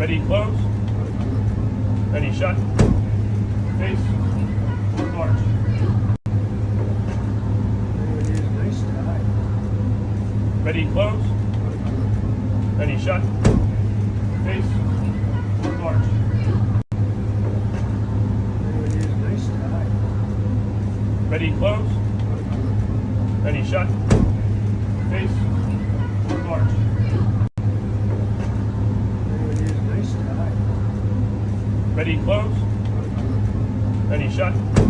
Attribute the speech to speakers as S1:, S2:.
S1: Ready, close. Ready, shut. Face. March. Ready, close. Ready, shut. Face. March. Ready, close. Ready, shut. Face. March. Ready, close. Ready, shut.